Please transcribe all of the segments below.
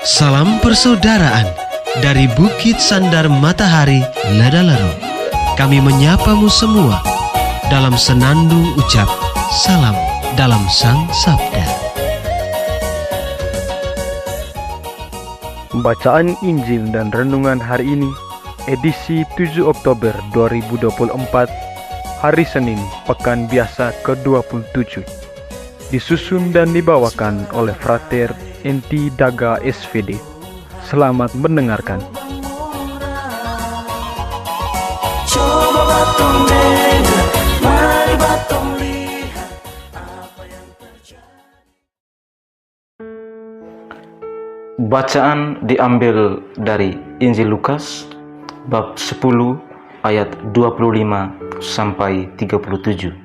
Salam persaudaraan dari Bukit Sandar Matahari, Ladalaro. Kami menyapamu semua dalam senandung ucap salam dalam Sang Sabda. Bacaan Injil dan Renungan hari ini, edisi 7 Oktober 2024, hari Senin, Pekan Biasa ke-27. Disusun dan dibawakan oleh Frater Enti Daga SVD. Selamat mendengarkan. Coba batong dengar, mari batong lihat apa yang terjadi. Bacaan diambil dari Injil Lukas bab 10 ayat 25 sampai 37.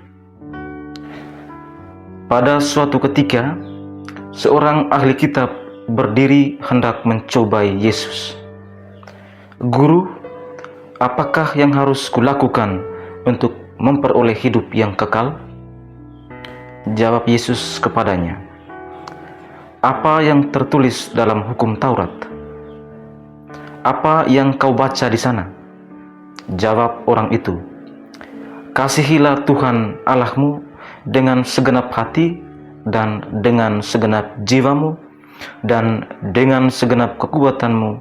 Pada suatu ketika, seorang ahli kitab berdiri hendak mencobai Yesus. "Guru, apakah yang harus kulakukan untuk memperoleh hidup yang kekal?" Jawab Yesus kepadanya, "Apa yang tertulis dalam hukum Taurat? Apa yang kau baca di sana?" Jawab orang itu, "Kasihilah Tuhan Allahmu dengan segenap hati dan dengan segenap jiwamu dan dengan segenap kekuatanmu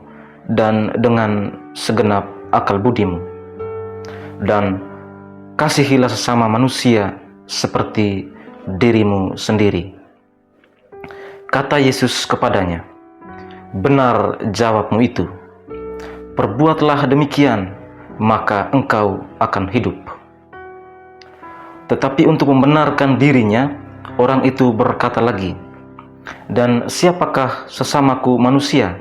dan dengan segenap akal budimu. Dan kasihilah sesama manusia seperti dirimu sendiri." Kata Yesus kepadanya, "Benar jawabmu itu. Perbuatlah demikian, maka engkau akan hidup." Tetapi untuk membenarkan dirinya, orang itu berkata lagi, "Dan siapakah sesamaku manusia?"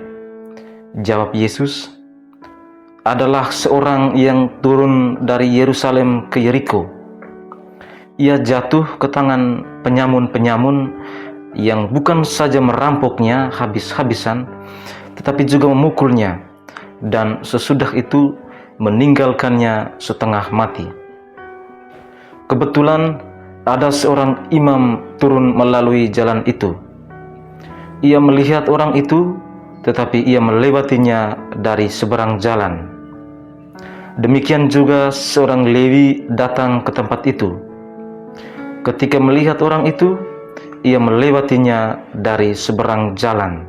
Jawab Yesus, "Adalah seorang yang turun dari Yerusalem ke Yeriko. Ia jatuh ke tangan penyamun-penyamun yang bukan saja merampoknya habis-habisan, tetapi juga memukulnya, dan sesudah itu meninggalkannya setengah mati. Kebetulan ada seorang imam turun melalui jalan itu. Ia melihat orang itu, tetapi ia melewatinya dari seberang jalan. Demikian juga seorang Lewi datang ke tempat itu. Ketika melihat orang itu, ia melewatinya dari seberang jalan.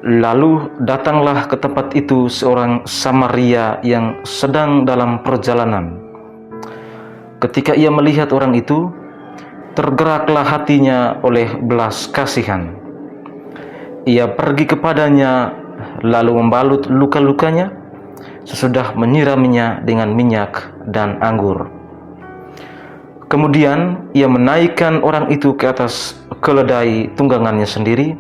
Lalu datanglah ke tempat itu seorang Samaria yang sedang dalam perjalanan. Ketika ia melihat orang itu, tergeraklah hatinya oleh belas kasihan. Ia pergi kepadanya, lalu membalut luka-lukanya, sesudah menyiraminya dengan minyak dan anggur. Kemudian ia menaikkan orang itu ke atas keledai tunggangannya sendiri,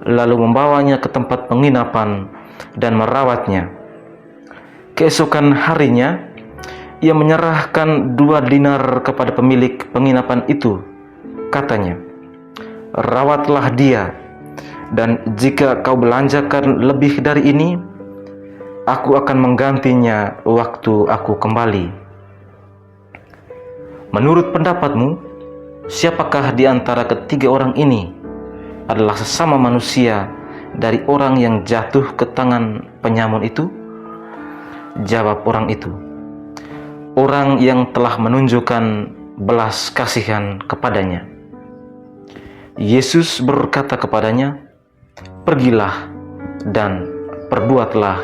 lalu membawanya ke tempat penginapan dan merawatnya. Keesokan harinya, ia menyerahkan 2 dinar kepada pemilik penginapan itu. Katanya, "Rawatlah dia, dan jika kau belanjakan lebih dari ini, aku akan menggantinya waktu aku kembali." Menurut pendapatmu, siapakah di antara ketiga orang ini adalah sesama manusia dari orang yang jatuh ke tangan penyamun itu? Jawab orang itu, "Orang yang telah menunjukkan belas kasihan kepadanya." Yesus berkata kepadanya, "Pergilah dan perbuatlah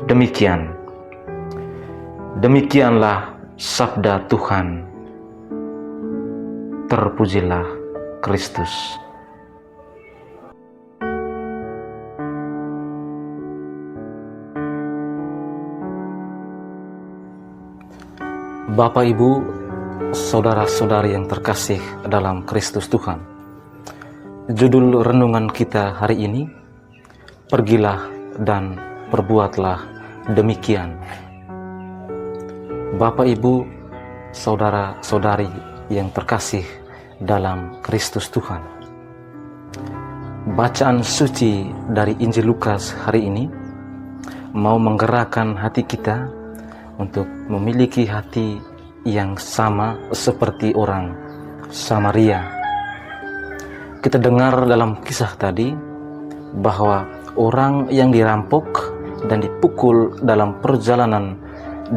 demikian." Demikianlah sabda Tuhan. Terpujilah Kristus. Bapak, Ibu, saudara-saudari yang terkasih dalam Kristus Tuhan. Judul renungan kita hari ini, "Pergilah dan perbuatlah demikian." Bapak, Ibu, saudara-saudari yang terkasih dalam Kristus Tuhan. Bacaan suci dari Injil Lukas hari ini mau menggerakkan hati kita untuk memiliki hati yang sama seperti orang Samaria. Kita dengar dalam kisah tadi, bahwa orang yang dirampok dan dipukul dalam perjalanan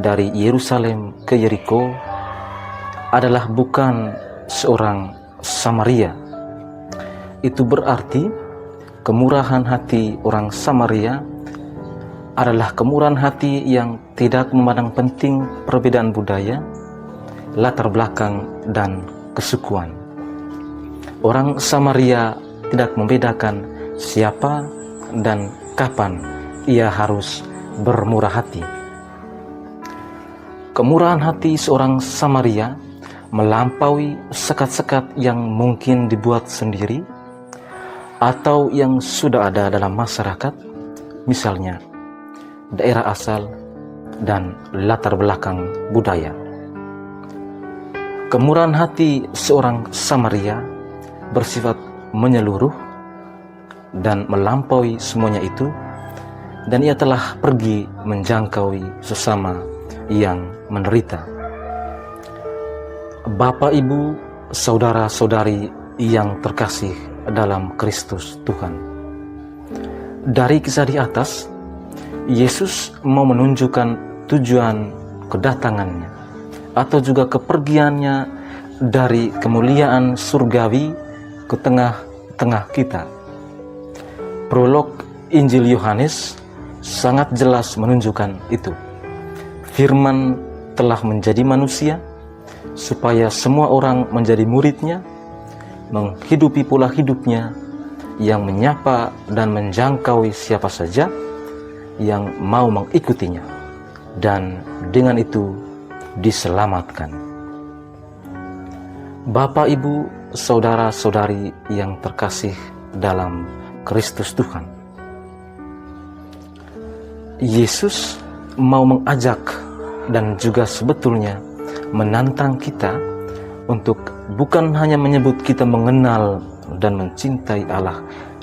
dari Yerusalem ke Yeriko adalah bukan seorang Samaria. Itu berarti kemurahan hati orang Samaria adalah kemurahan hati yang tidak memandang penting perbedaan budaya, latar belakang, dan kesukuan. Orang Samaria tidak membedakan siapa dan kapan ia harus bermurah hati. Kemurahan hati seorang Samaria melampaui sekat-sekat yang mungkin dibuat sendiri atau yang sudah ada dalam masyarakat, misalnya daerah asal dan latar belakang budaya. Kemurahan hati seorang Samaria bersifat menyeluruh dan melampaui semuanya itu, dan ia telah pergi menjangkaui sesama yang menderita. Bapak, Ibu, saudara-saudari yang terkasih dalam Kristus Tuhan, dari kisah di atas, Yesus mau menunjukkan tujuan kedatangannya atau juga kepergiannya dari kemuliaan surgawi ke tengah-tengah kita. Prolog Injil Yohanes sangat jelas menunjukkan itu. Firman telah menjadi manusia supaya semua orang menjadi muridnya, menghidupi pola hidupnya yang menyapa dan menjangkaui siapa saja yang mau mengikutinya, dan dengan itu diselamatkan. Bapak, Ibu, saudara-saudari yang terkasih dalam Kristus Tuhan, Yesus mau mengajak dan juga sebetulnya menantang kita untuk bukan hanya menyebut kita mengenal dan mencintai Allah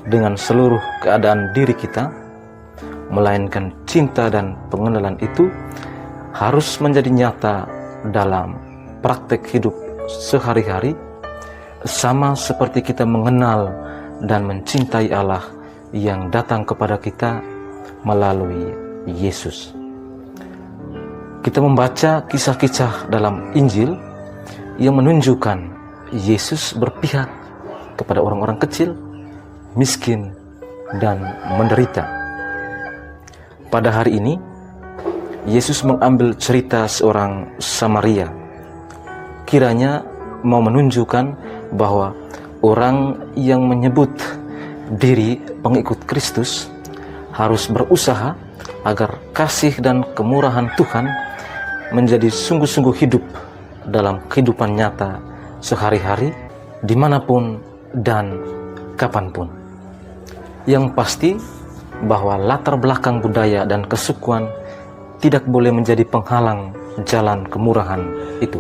dengan seluruh keadaan diri kita, melainkan cinta dan pengenalan itu harus menjadi nyata dalam praktek hidup sehari-hari, sama seperti kita mengenal dan mencintai Allah yang datang kepada kita melalui Yesus. Kita membaca kisah-kisah dalam Injil yang menunjukkan Yesus berpihak kepada orang-orang kecil, miskin, dan menderita. Pada hari ini, Yesus mengambil cerita seorang Samaria. Kiranya mau menunjukkan bahwa orang yang menyebut diri pengikut Kristus harus berusaha agar kasih dan kemurahan Tuhan menjadi sungguh-sungguh hidup dalam kehidupan nyata sehari-hari, dimanapun dan kapanpun. Yang pasti bahwa latar belakang budaya dan kesukuan tidak boleh menjadi penghalang jalan kemurahan itu.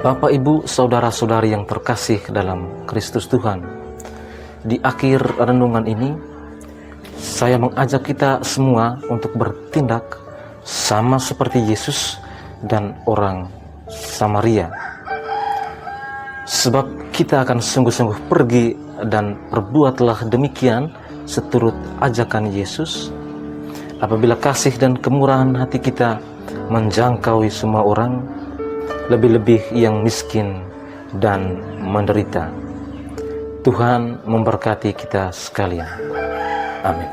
Bapak, Ibu, saudara-saudari yang terkasih dalam Kristus Tuhan, di akhir renungan ini saya mengajak kita semua untuk bertindak sama seperti Yesus dan orang Samaria. Sebab kita akan sungguh-sungguh pergi dan berbuatlah demikian seturut ajakan Yesus, apabila kasih dan kemurahan hati kita menjangkaui semua orang, lebih-lebih yang miskin dan menderita. Tuhan memberkati kita sekalian. Amin.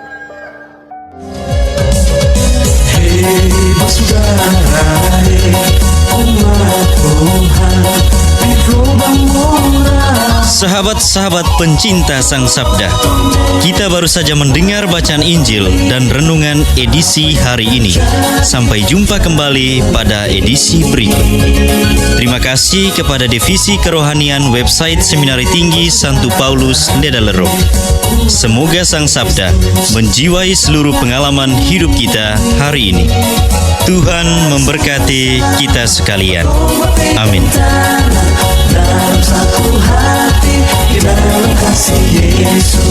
Sahabat-sahabat pencinta Sang Sabda, kita baru saja mendengar bacaan Injil dan renungan edisi hari ini. Sampai jumpa kembali pada edisi berikut. Terima kasih kepada Divisi Kerohanian website Seminari Tinggi Santo Paulus Ledalero. Semoga Sang Sabda menjiwai seluruh pengalaman hidup kita hari ini. Tuhan memberkati kita sekalian. Amin. Dalam satu hati, di dalam kasih Yesus.